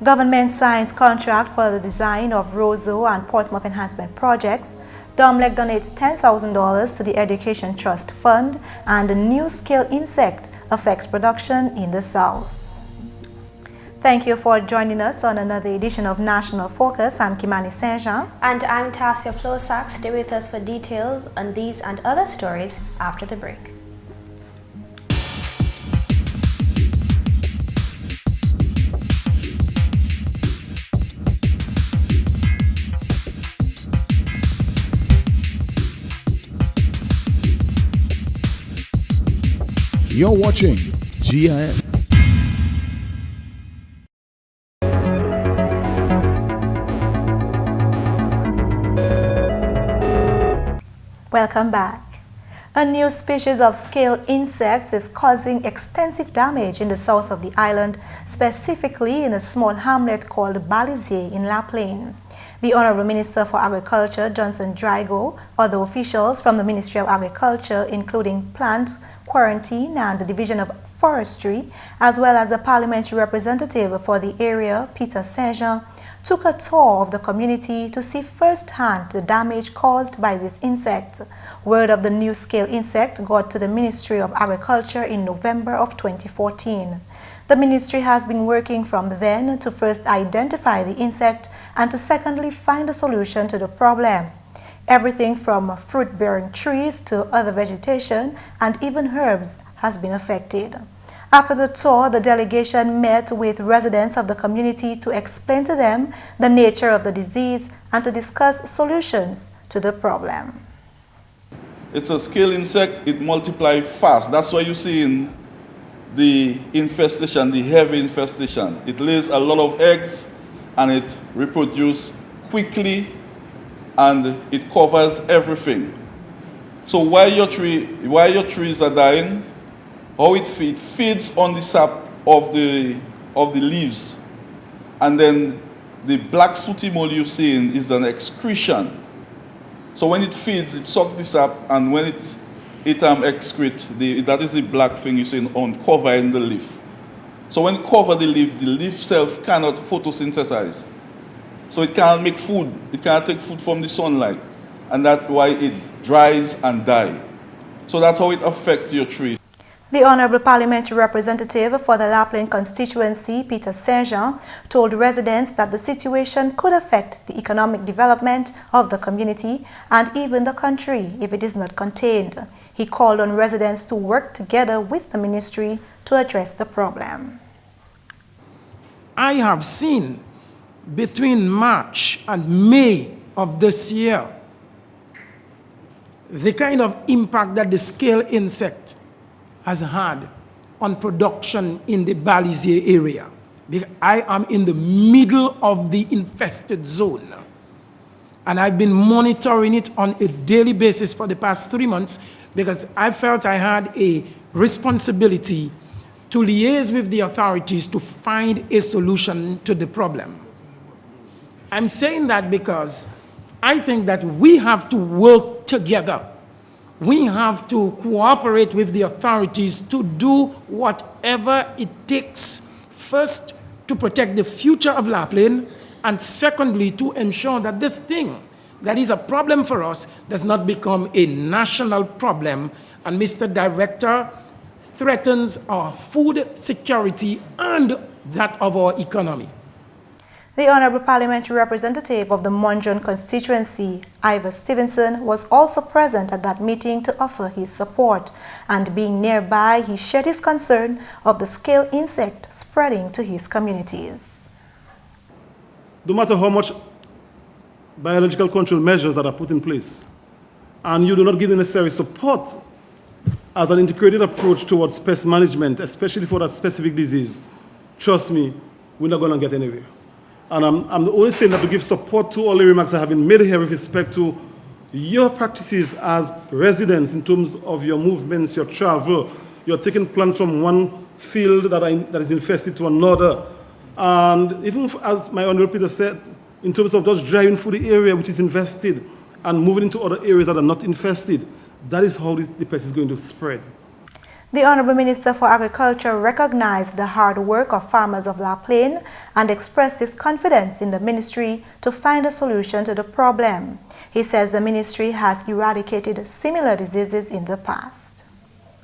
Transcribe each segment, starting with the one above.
Government signs contract for the design of Roseau and Portsmouth enhancement projects. Domlec donates $10,000 to the Education Trust Fund, and a new scale insect affects production in the South. Thank you for joining us on another edition of National Focus. I'm Kimani Saint-Jean. And I'm Tasia Floissac. Stay with us for details on these and other stories after the break. You're watching GIS. Welcome back. A new species of scale insects is causing extensive damage in the south of the island, specifically in a small hamlet called Balisier in La Plaine. The Honorable Minister for Agriculture, Johnson Drygo, other officials from the Ministry of Agriculture, including Plant, Quarantine and the Division of Forestry, as well as a parliamentary representative for the area, Peter Saint-Jean, took a tour of the community to see firsthand the damage caused by this insect. Word of the new scale insect got to the Ministry of Agriculture in November of 2014. The ministry has been working from then to first identify the insect and to secondly find a solution to the problem. Everything from fruit-bearing trees to other vegetation and even herbs has been affected. After the tour, the delegation met with residents of the community to explain to them the nature of the disease and to discuss solutions to the problem. It's a scale insect, it multiplies fast. That's why you see in the infestation, the heavy infestation. It lays a lot of eggs and it reproduces quickly and it covers everything. So while your trees are dying, how it feeds on the sap of the leaves, and then the black sooty mold you're seeing is an excretion. So when it feeds, it sucks the sap, and when it excretes, that is the black thing you see on covering the leaf. So when it covers the leaf self cannot photosynthesize. So it can't make food. It can't take food from the sunlight. And that's why it dries and dies. So that's how it affects your tree. The Honorable Parliamentary Representative for the La Plaine constituency, Peter Saint-Jean, told residents that the situation could affect the economic development of the community and even the country if it is not contained. He called on residents to work together with the ministry to address the problem. I have seen between March and May of this year the kind of impact that the scale insect has had on production in the Balisier area. I am in the middle of the infested zone, and I've been monitoring it on a daily basis for the past 3 months because I felt I had a responsibility to liaise with the authorities to find a solution to the problem. I'm saying that because I think that we have to work together. We have to cooperate with the authorities to do whatever it takes, first to protect the future of La Plaine, and secondly to ensure that this thing that is a problem for us does not become a national problem and, Mr. Director, threatens our food security and that of our economy. The Honorable Parliamentary Representative of the Monjon constituency, Ivor Stevenson, was also present at that meeting to offer his support, and being nearby, he shared his concern of the scale insect spreading to his communities. No matter how much biological control measures that are put in place, and you do not give the necessary support as an integrated approach towards pest management, especially for that specific disease, trust me, we're not going to get anywhere. And I'm only saying that to give support to all the remarks that have been made here with respect to your practices as residents in terms of your movements, your travel. You're taking plants from one field that is infested to another. And even as my Honorable Peter said, in terms of just driving through the area which is infested and moving into other areas that are not infested, that is how the pest is going to spread. The Honorable Minister for Agriculture recognized the hard work of farmers of La Plaine and expressed his confidence in the ministry to find a solution to the problem. He says the ministry has eradicated similar diseases in the past.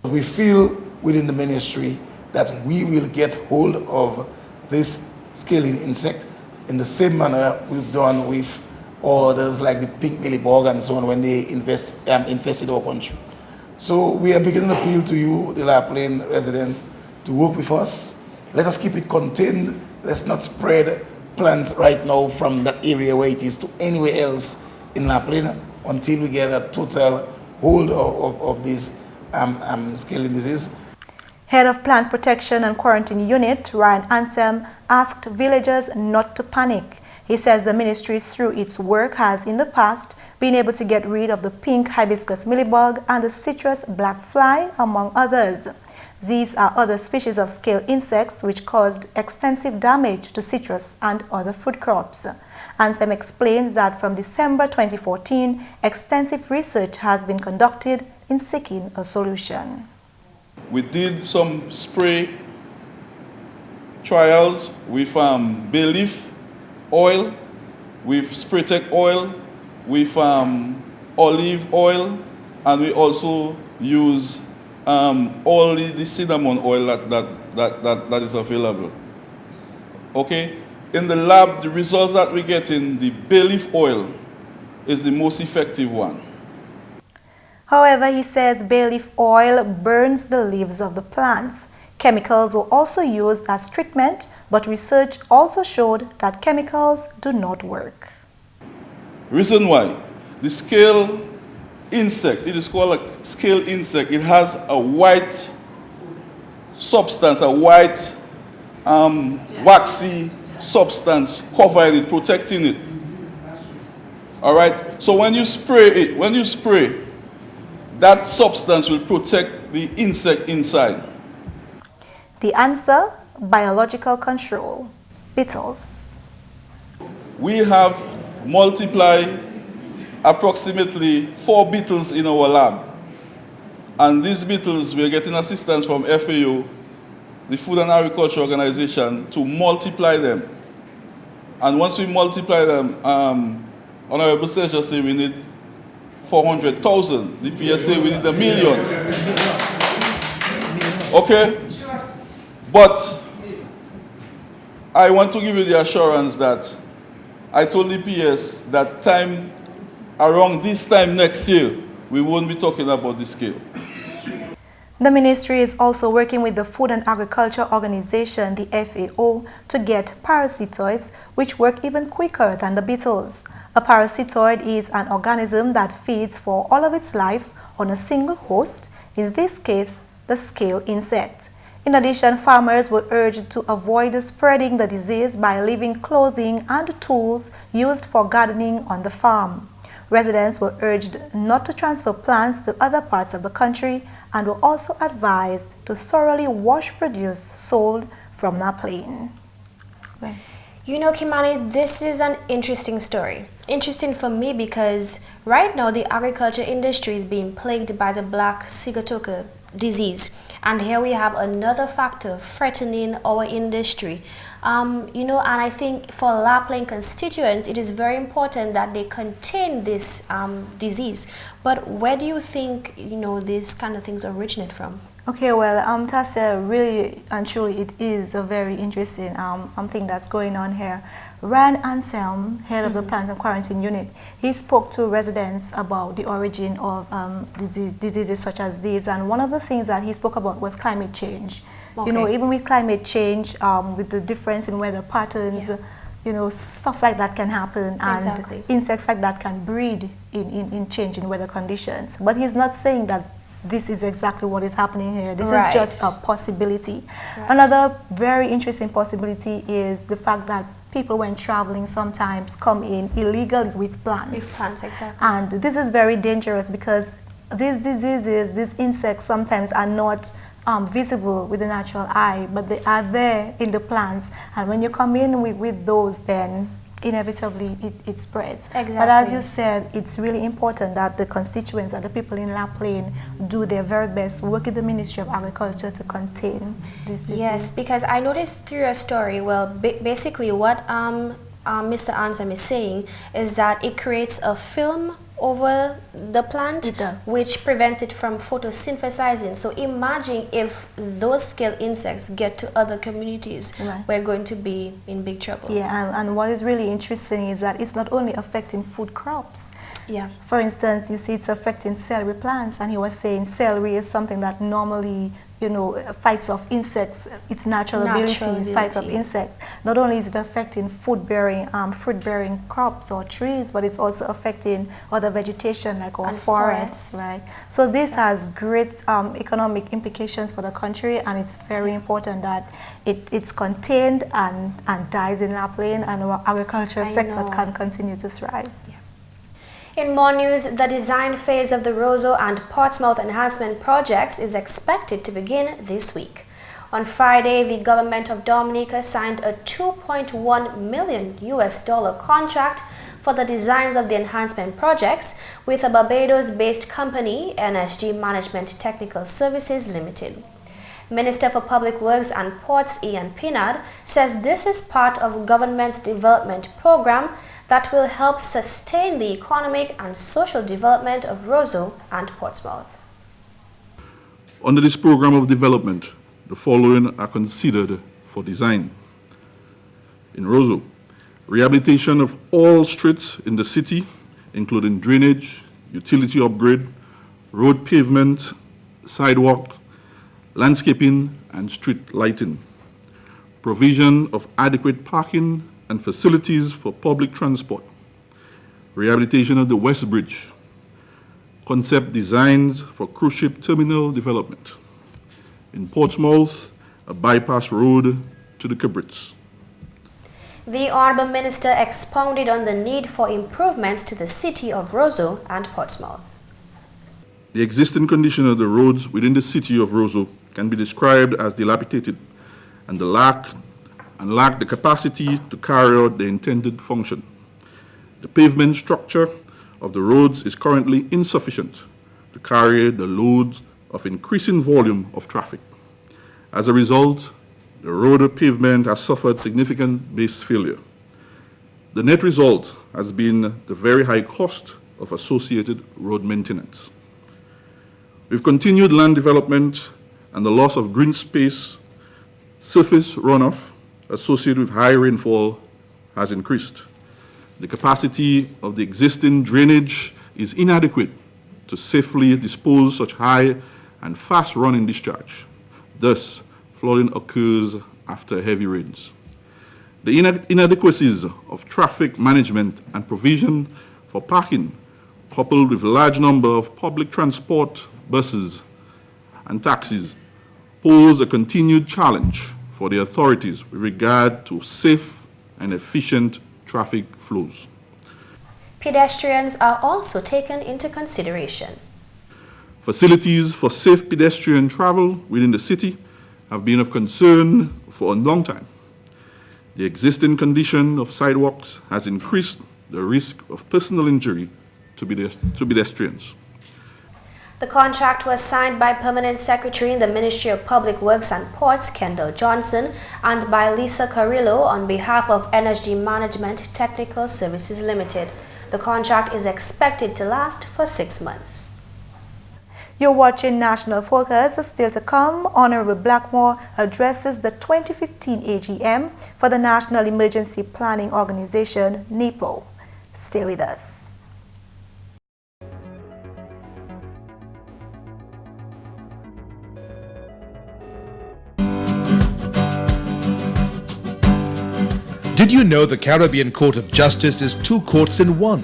We feel within the ministry that we will get hold of this scaling insect in the same manner we've done with others like the pink mealybug and so on when they infested our country. So we are beginning to appeal to you, the La Plaine residents, to work with us. Let us keep it contained. Let's not spread plants right now from that area where it is to anywhere else in La Plaine until we get a total hold of this scaling disease. Head of Plant Protection and Quarantine Unit, Ryan Anselm, asked villagers not to panic. He says the ministry, through its work, has in the past been able to get rid of the pink hibiscus mealybug and the citrus black fly, among others. These are other species of scale insects which caused extensive damage to citrus and other food crops. Anselm explained that from December 2014, extensive research has been conducted in seeking a solution. We did some spray trials with bay leaf oil, with Spraytech oil, with olive oil, and we also use all the cinnamon oil that is available. Okay? In the lab, the results that we get in the bay leaf oil is the most effective one. However, he says bay leaf oil burns the leaves of the plants. Chemicals were also used as treatment, but research also showed that chemicals do not work. Reason why? The scale insect, it is called a scale insect. It has a white substance, a white waxy substance covering it, protecting it. All right? So when you spray it, that substance will protect the insect inside. The answer, biological control, beetles. We have multiplied approximately 4 beetles in our lab. And these beetles, we're getting assistance from FAO, the Food and Agriculture Organization, to multiply them. And once we multiply them, Honorable Tasia said we need 400,000. The PSA, we need 1 million. Okay? But I want to give you the assurance that I told the PS that around this time next year, we won't be talking about the scale. The ministry is also working with the Food and Agriculture Organization, the FAO, to get parasitoids which work even quicker than the beetles. A parasitoid is an organism that feeds for all of its life on a single host, in this case, the scale insect. In addition, farmers were urged to avoid spreading the disease by leaving clothing and tools used for gardening on the farm. Residents were urged not to transfer plants to other parts of the country and were also advised to thoroughly wash produce sold from La Plaine. You know, Kimani, this is an interesting story. Interesting for me because right now the agriculture industry is being plagued by the black sigatoka disease. And here we have another factor threatening our industry. You know, and I think for La Plaine constituents, it is very important that they contain this disease. But where do you think, you know, these kind of things originate from? Okay, well, Tasia, really and truly, it is a very interesting thing that's going on here. Ryan Anselm, head of the Plant and Quarantine Unit, he spoke to residents about the origin of diseases such as these, and one of the things that he spoke about was climate change. Okay. You know, even with climate change, with the difference in weather patterns, you know, stuff like that can happen, and insects like that can breed in changing weather conditions. But he's not saying that this is exactly what is happening here. This is just a possibility. Another very interesting possibility is the fact that people, when traveling, sometimes come in illegally with plants. With plants, exactly. And this is very dangerous because these diseases, these insects sometimes are not visible with the natural eye, but they are there in the plants. And when you come in with those, then inevitably it spreads. Exactly. But as you said, it's really important that the constituents and the people in La Plaine do their very best, work with the Ministry of Agriculture to contain this disease. Yes, because I noticed through your story, well, basically what Mr. Ansem is saying is that it creates a film over the plant, which prevents it from photosynthesizing. So imagine if those scale insects get to other communities, we're going to be in big trouble. Yeah, and what is really interesting is that it's not only affecting food crops. Yeah. For instance, you see it's affecting celery plants, and he was saying celery is something that normally, you know, fights off insects, its natural ability fights off insects. Not only is it affecting fruit-bearing crops or trees, but it's also affecting other vegetation like our forests, right? So this has great economic implications for the country, and it's very important that it's contained and dies in La Plaine, and our agricultural sector can continue to thrive. In more news, the design phase of the Roseau and Portsmouth enhancement projects is expected to begin this week. On Friday, the government of Dominica signed a $2.1 million contract for the designs of the enhancement projects with a Barbados-based company, NSG Management Technical Services Limited. Minister for Public Works and Ports Ian Pinard says this is part of government's development program that will help sustain the economic and social development of Roseau and Portsmouth. Under this program of development, the following are considered for design. In Roseau, rehabilitation of all streets in the city, including drainage, utility upgrade, road pavement, sidewalk, landscaping, and street lighting. Provision of adequate parking and facilities for public transport, rehabilitation of the West Bridge, concept designs for cruise ship terminal development. In Portsmouth, a bypass road to the Cabrits. The Honourable Minister expounded on the need for improvements to the city of Roseau and Portsmouth. The existing condition of the roads within the city of Roseau can be described as dilapidated and lack the capacity to carry out the intended function. The pavement structure of the roads is currently insufficient to carry the load of increasing volume of traffic. As a result, the road pavement has suffered significant base failure. The net result has been the very high cost of associated road maintenance. With continued land development and the loss of green space, surface runoff associated with high rainfall has increased. The capacity of the existing drainage is inadequate to safely dispose such high and fast-running discharge. Thus, flooding occurs after heavy rains. The inadequacies of traffic management and provision for parking, coupled with a large number of public transport, buses, and taxis, pose a continued challenge for the authorities with regard to safe and efficient traffic flows. Pedestrians are also taken into consideration. Facilities for safe pedestrian travel within the city have been of concern for a long time. The existing condition of sidewalks has increased the risk of personal injury to pedestrians. The contract was signed by Permanent Secretary in the Ministry of Public Works and Ports, Kendall Johnson, and by Lisa Carrillo on behalf of NSG Management Technical Services Limited. The contract is expected to last for 6 months. You're watching National Focus. Still to come, Honorable Blackmore addresses the 2015 AGM for the National Emergency Planning Organization, NEPO. Stay with us. Did you know the Caribbean Court of Justice is 2 courts in 1?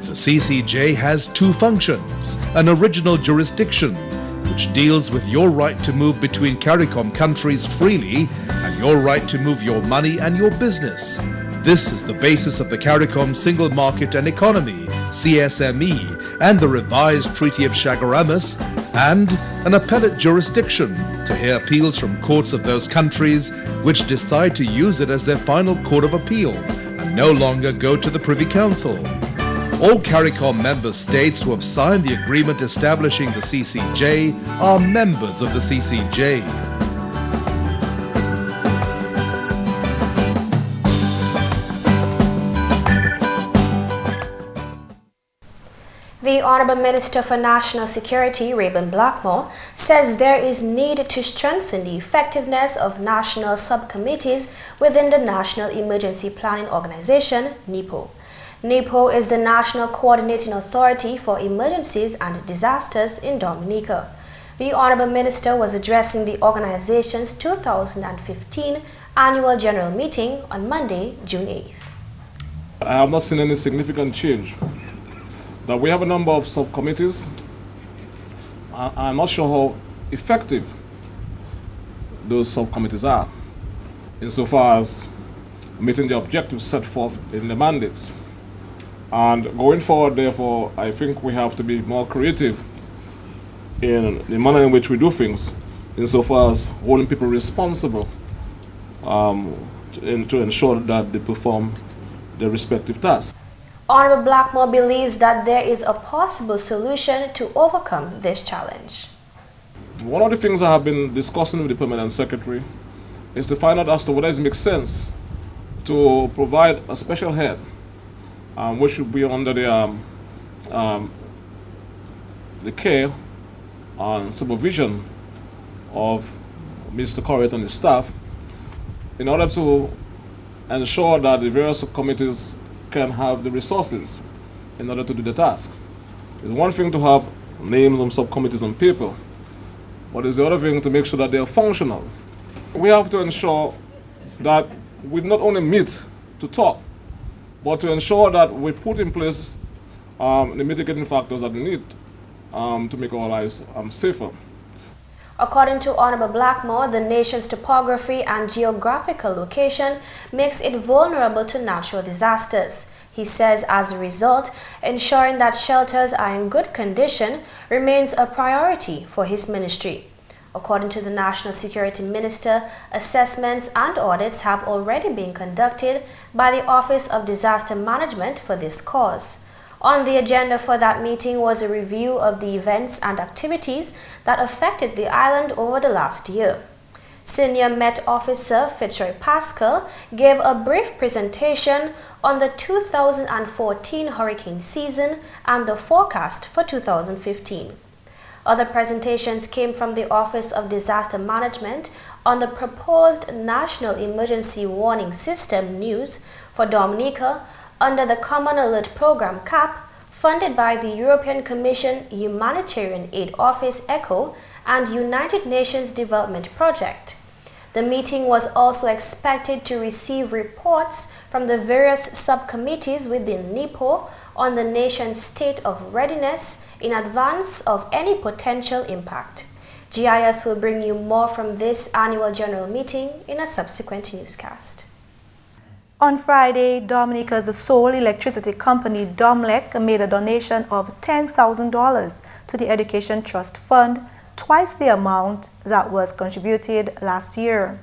The CCJ has 2 functions: an original jurisdiction, which deals with your right to move between CARICOM countries freely and your right to move your money and your business. This is the basis of the CARICOM Single Market and Economy, CSME, and the revised Treaty of Chaguaramas, and an appellate jurisdiction to hear appeals from courts of those countries which decide to use it as their final court of appeal and no longer go to the Privy Council. All CARICOM member states who have signed the agreement establishing the CCJ are members of the CCJ. The Honourable Minister for National Security, Rayburn Blackmore, says there is need to strengthen the effectiveness of national subcommittees within the National Emergency Planning Organization, NEPO. NEPO is the National Coordinating Authority for Emergencies and Disasters in Dominica. The Honourable Minister was addressing the organization's 2015 Annual General Meeting on Monday, June 8th. I have not seen any significant change. That we have a number of subcommittees. I'm not sure how effective those subcommittees are insofar as meeting the objectives set forth in the mandates. And going forward, therefore, I think we have to be more creative in the manner in which we do things insofar as holding people responsible to ensure that they perform their respective tasks. Honourable Blackmore believes that there is a possible solution to overcome this challenge. One of the things I have been discussing with the Permanent Secretary is to find out as to whether it makes sense to provide a special head which should be under the care and supervision of Mr. Corrett and his staff in order to ensure that the various committees can have the resources in order to do the task. It's one thing to have names on subcommittees on paper, but it's the other thing to make sure that they are functional. We have to ensure that we not only meet to talk, but to ensure that we put in place the mitigating factors that we need to make our lives safer. According to Honourable Blackmore, the nation's topography and geographical location makes it vulnerable to natural disasters. He says as a result, ensuring that shelters are in good condition remains a priority for his ministry. According to the National Security Minister, assessments and audits have already been conducted by the Office of Disaster Management for this cause. On the agenda for that meeting was a review of the events and activities that affected the island over the last year. Senior Met Officer Fitzroy Pascal gave a brief presentation on the 2014 hurricane season and the forecast for 2015. Other presentations came from the Office of Disaster Management on the proposed National Emergency Warning System news for Dominica under the Common Alert Program CAP, funded by the European Commission Humanitarian Aid Office ECHO and United Nations Development Project. The meeting was also expected to receive reports from the various subcommittees within NEPO on the nation's state of readiness in advance of any potential impact. GIS will bring you more from this annual general meeting in a subsequent newscast. On Friday, Dominica's sole electricity company, Domlec, made a donation of $10,000 to the Education Trust Fund, twice the amount that was contributed last year.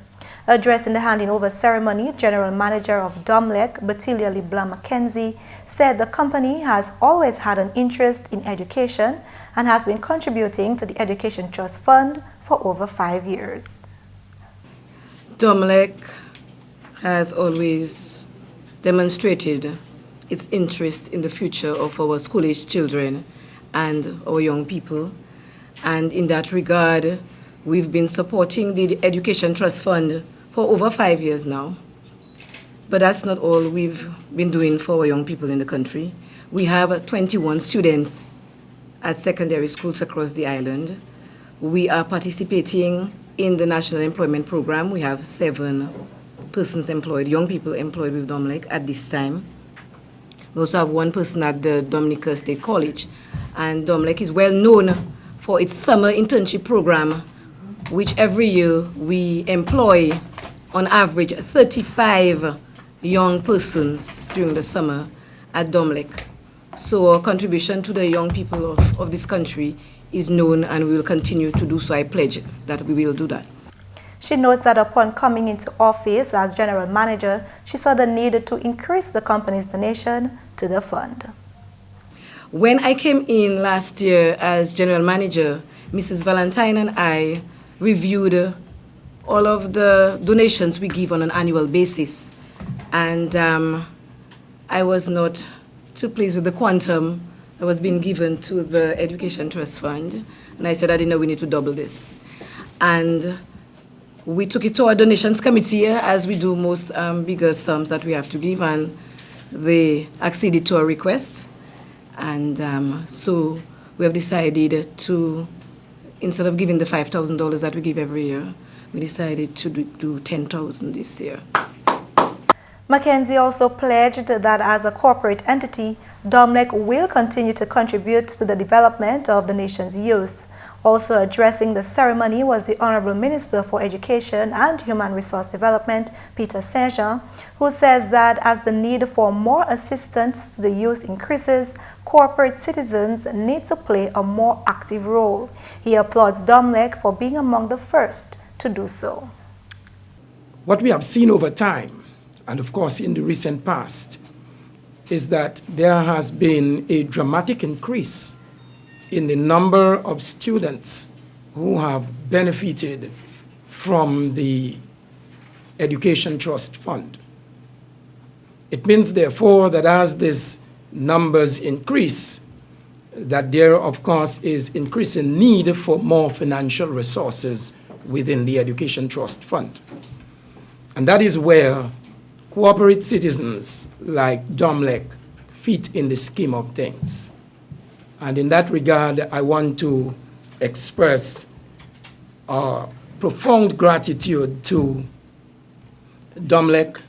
Addressing the handing over ceremony, General Manager of Domlec, Batilia LeBlanc Mackenzie, said the company has always had an interest in education and has been contributing to the Education Trust Fund for over 5 years. Domlec has always demonstrated its interest in the future of our school-age children and our young people. And in that regard, we've been supporting the Education Trust Fund for over 5 years now. But that's not all we've been doing for our young people in the country. We have 21 students at secondary schools across the island. We are participating in the National Employment Program. We have 7 persons employed, young people employed with Domlec at this time. We also have 1 person at the Dominica State College. And Domlec is well known for its summer internship program, which every year we employ on average 35 young persons during the summer at Domlec. So our contribution to the young people of this country is known, and we will continue to do so. I pledge that we will do that. She notes that upon coming into office as general manager, she saw the need to increase the company's donation to the fund. When I came in last year as general manager, Mrs. Valentine and I reviewed all of the donations we give on an annual basis. And I was not too pleased with the quantum that was being given to the Education Trust Fund. And I said, I didn't know we need to double this. And we took it to our donations committee, as we do most bigger sums that we have to give, and they acceded to our request. And so we have decided to, instead of giving the $5,000 that we give every year, we decided to do $10,000 this year. Mackenzie also pledged that as a corporate entity, Domlec will continue to contribute to the development of the nation's youth. Also addressing the ceremony was the Honorable Minister for Education and Human Resource Development, Peter Saint-Jean, who says that as the need for more assistance to the youth increases, corporate citizens need to play a more active role. He applauds Domlec for being among the first to do so. What we have seen over time, and of course in the recent past, is that there has been a dramatic increase in the number of students who have benefited from the Education Trust Fund. It means, therefore, that as these numbers increase, that there, of course, is increasing need for more financial resources within the Education Trust Fund. And that is where corporate citizens like Domlec fit in the scheme of things. And in that regard, I want to express our profound gratitude to Domlec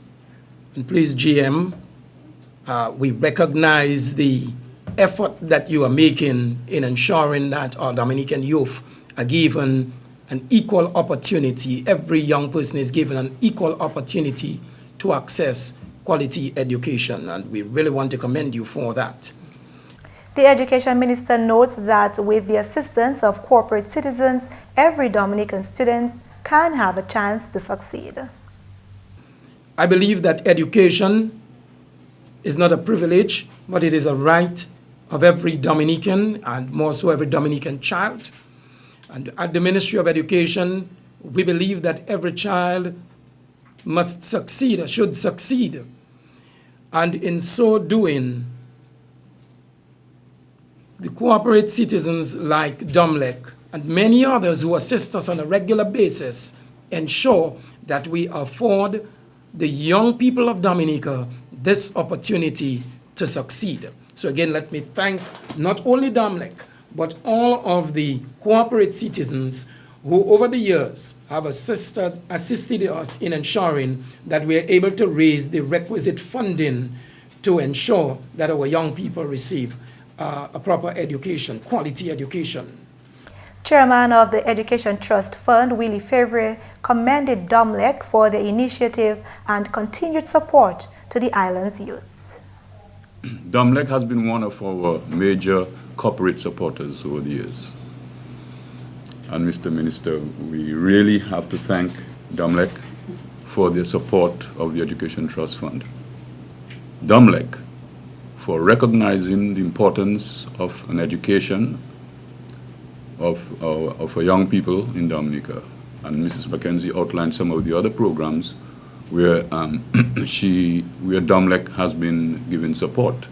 and please GM. We recognize the effort that you are making in ensuring that our Dominican youth are given an equal opportunity. Every young person is given an equal opportunity to access quality education, and we really want to commend you for that. The Education Minister notes that with the assistance of corporate citizens, every Dominican student can have a chance to succeed. I believe that education is not a privilege, but it is a right of every Dominican, and more so every Dominican child. And at the Ministry of Education, we believe that every child must succeed or should succeed. And in so doing, the corporate citizens like Domlec and many others who assist us on a regular basis ensure that we afford the young people of Dominica this opportunity to succeed. So again, let me thank not only Domlec, but all of the corporate citizens who over the years have assisted us in ensuring that we are able to raise the requisite funding to ensure that our young people receive a proper education, quality education. Chairman of the Education Trust Fund, Willie Favre, commended Domlec for the initiative and continued support to the island's youth. Domlec has been one of our major corporate supporters over the years. And Mr. Minister, we really have to thank Domlec for their support of the Education Trust Fund. Domlec for recognizing the importance of an education of our young people in Dominica. And Mrs. Mackenzie outlined some of the other programs where where Domlec has been given support.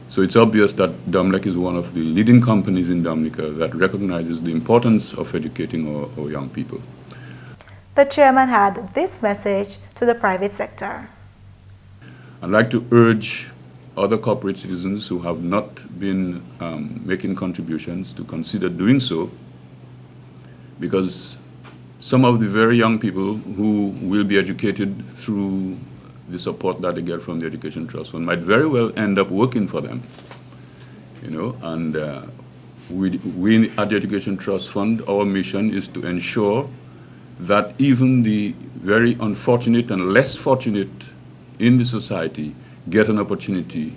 So it's obvious that Domlec is one of the leading companies in Dominica that recognizes the importance of educating our young people. The chairman had this message to the private sector. I'd like to urge other corporate citizens who have not been making contributions to consider doing so, because some of the very young people who will be educated through the support that they get from the Education Trust Fund might very well end up working for them, you know. And we at the Education Trust Fund, our mission is to ensure that even the very unfortunate and less fortunate in the society get an opportunity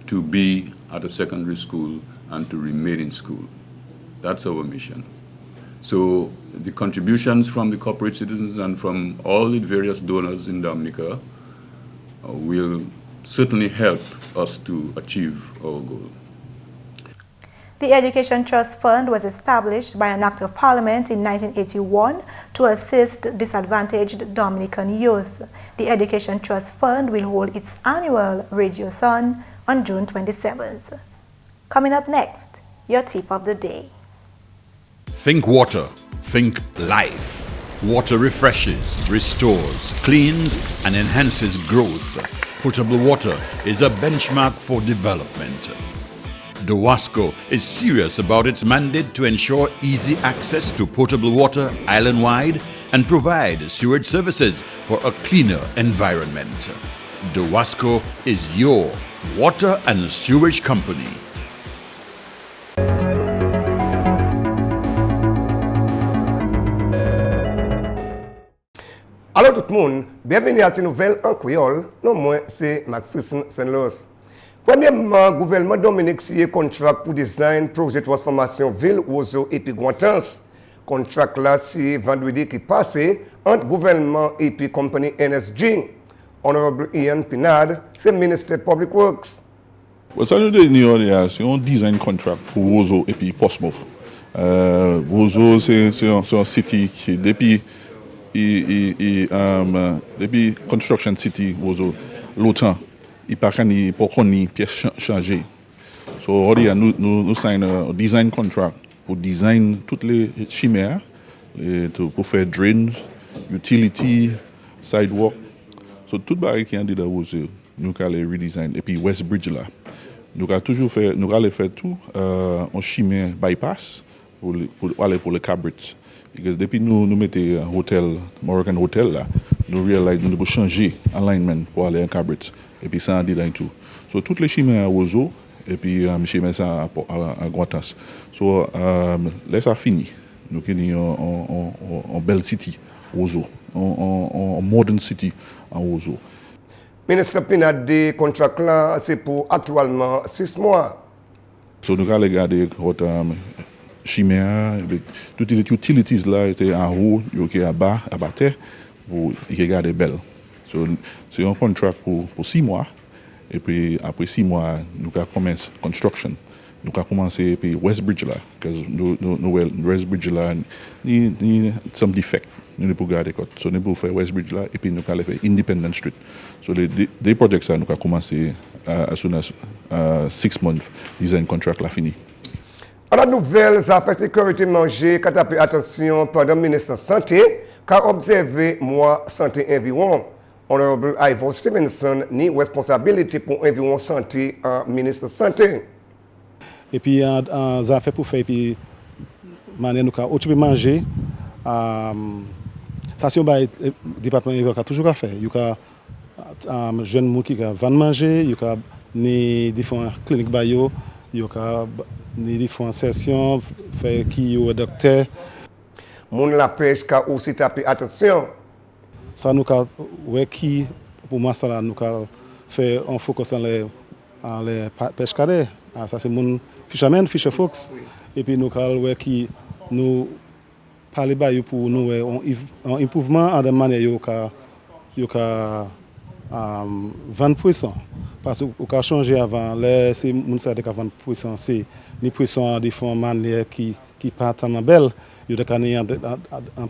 to be at a secondary school and to remain in school. That's our mission. So the contributions from the corporate citizens and from all the various donors in Dominica will certainly help us to achieve our goal. The Education Trust Fund was established by an Act of Parliament in 1981 to assist disadvantaged Dominican youth. The Education Trust Fund will hold its annual radiothon on June 27th. Coming up next, your tip of the day. Think water, think life. Water refreshes, restores, cleans, and enhances growth. Potable water is a benchmark for development. DOWASCO is serious about its mandate to ensure easy access to potable water island-wide and provide sewage services for a cleaner environment. DOWASCO is your water and sewage company. Allô tout le monde, bienvenue à cette nouvelle en créole. Non, moi c'est McPherson Saint-Louis. Premièrement, le gouvernement Dominique signé contrat pour design projet de transformation ville Ozo et puis Guantans. Contrat là c'est vendredi qui passé entre gouvernement et puis compagnie NSG. Honorable Ian Pinard, c'est ministre Public Works. Ça nous donne c'est un design contract pour Ozo et puis Portsmouth. Ozo c'est un city qui depuis construction city Ozo longtemps il pas qu'on pièce changer. So nous sign un design contract pour design toutes les chimères pour faire drains, utility, sidewalk. So tout baril qui en dedans Ozo nous allons redesign et puis West Bridge là. Nous allons toujours faire tout en chimère bypass pour aller pour le Cabrit. Parce que depuis nous mettons un hôtel, Moroccan Hotel là, nous réalisons nous devons changer alignment pour aller en Cabrit. Et puis ça en dedans tout. So toutes les chimères à Ozo et puis chimères ça à Guantas. So là ça fini. Nous avons en belle city Ozo, en modern city en Ozo. Ministre Pinard, de contrat là c'est pour actuellement 6 mois. So nous allons regarder votre chimère, toutes les utilities là étaient en haut, à bas, à terre pour regarder belle. So, c'est un contrat pour 6 mois et puis après 6 mois nous allons commencer construction. Nous allons commencer puis West Bridge là, parce que nous West Bridge là ni some defect. Nous pour garder quoi. So nous pour faire West Bridge là et puis nous allons faire Independent Street. So les projets ça nous allons commencer as soon as 6 months design contract là fini. À la nouvelle affaires sécurité manger, qu'a tapé attention pendant le ministre de la Santé, qu'a observé mois santé environ. Honorable Ivor Stevenson ni responsabilité pour environ santé en ministre de la Santé. Et puis, ça fait pour faire, puis, manière nous peux manger. Ça, c'est un département qui a toujours à faire. Il y a jeunes gens qui vont manger, il y a des différentes cliniques bio, il y a des différentes sessions, faire qui est docteur. Moun la pêche a aussi tapé attention. Ça nous a qui pour moi ça là nous fait un focus sur les pêcheurs. Ça c'est mon fisherman, fisher folks. Et puis nous qui nous parler ba pour nous un improvement en de manière yo ka 20%. Parce qu'on a changé avant, là, c'est mon salaire de 20%, c'est les poissons de manière qui pas tellement belle. Il y a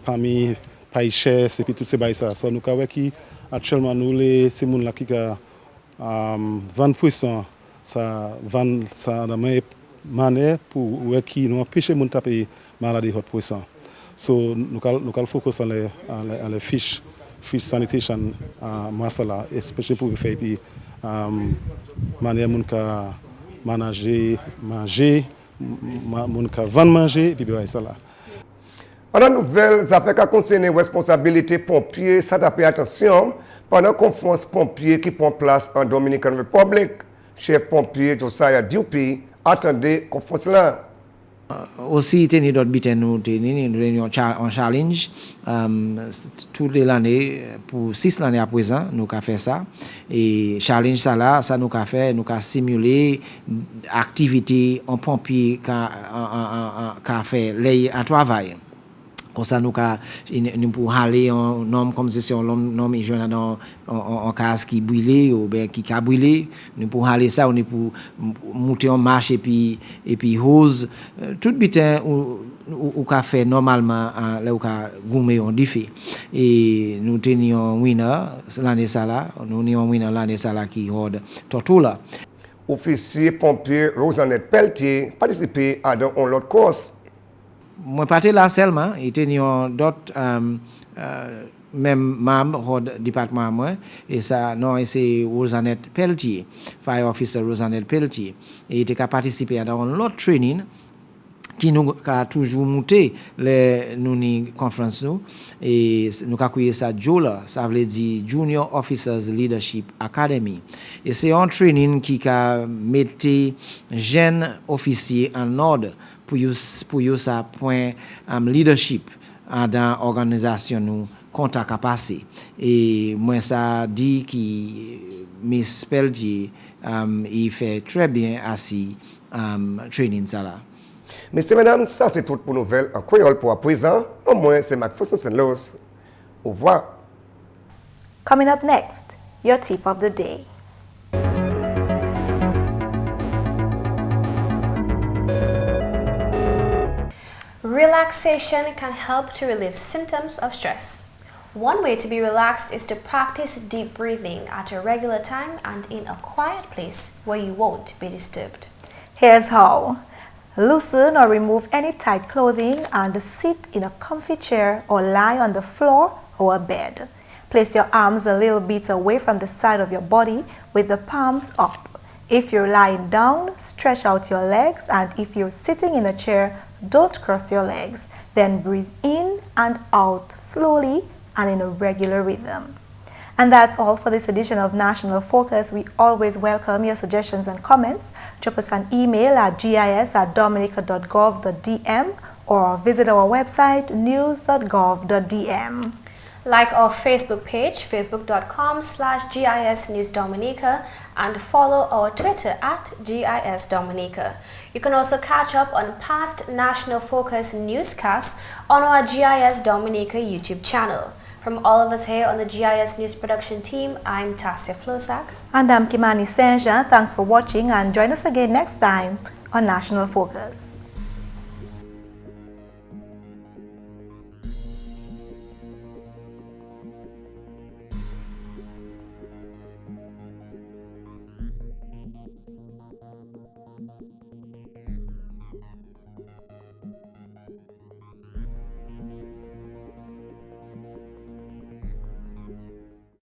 parmi pas cher, et puis tout ces bails ça. So, nous avons qui actuellement nous ces gens là qui a 20%, ça vend ça de même manière pour qui nous empêcher mon taper maladie hot poisson. So nous allons focus sur les fish sanitation masala, especially pour faire puis manière mon ka manager manger mon ka vendre manger puis bails ça là. En la nouvelle affaire qui concerne les responsabilités pompiers, ça tapé attention pendant la conférence pompier qui prend place en Dominican Republic. Chef pompier Josiah Dupuy attendait la conférence là. Aussi, il y a d'autres une réunion en challenge. Toutes les années, pour 6 années à présent, nous avons fait ça. Et challenge ça là, ça nous avons fait, nous avons simulé activité en pompier qui a fait à travail. Comme ça, nous pouvons aller en norme comme si on norme en case qui brûlé ou bien qui a brûlé. Nous pouvons aller ça, on peut monter en marche et puis hose. Tout bitin ou qu'a fait normalement là où qu'a goumé on diffé. Et nous tenions winner l'année ça là, nous tenions winner l'année ça là qui rôde Tortola. Officier pompier Rosanette Pelletier participé à dans l'autre course. Moi partais là seulement, il était d'autres même membre du département moi et ça non c'est Rosanette Pelletier, fire officer Rosanette Pelletier et il était participé dans l'autre training qui nous a toujours monté les nous conférence nous et nous a créé ça JOLA, ça veut dire Junior Officers Leadership Academy et c'est un training qui a metté jeunes officiers en ordre pour ça point leadership dans organisation nous contact à passer et moi ça dit que Miss Pelletier il fait très bien assis training ça là. Messieurs, mesdames, ça c'est tout pour nouvelles en créole pour à présent. Au moins c'est McPherson St. Louis. Au revoir. Coming up next, your tip of the day. Relaxation can help to relieve symptoms of stress. One way to be relaxed is to practice deep breathing at a regular time and in a quiet place where you won't be disturbed. Here's how. Loosen or remove any tight clothing and sit in a comfy chair or lie on the floor or a bed. Place your arms a little bit away from the side of your body with the palms up. If you're lying down, stretch out your legs, and if you're sitting in a chair, don't cross your legs. Then breathe in and out slowly and in a regular rhythm. And that's all for this edition of National Focus. We always welcome your suggestions and comments. Drop us an email at gis@dominica.gov.dm or visit our website news.gov.dm. Like our Facebook page, facebook.com/GIS News Dominica, and follow our Twitter at GIS Dominica. You can also catch up on past National Focus newscasts on our GIS Dominica YouTube channel. From all of us here on the GIS News production team, I'm Tasia Floissac. And I'm Kimani. Thanks for watching and join us again next time on National Focus.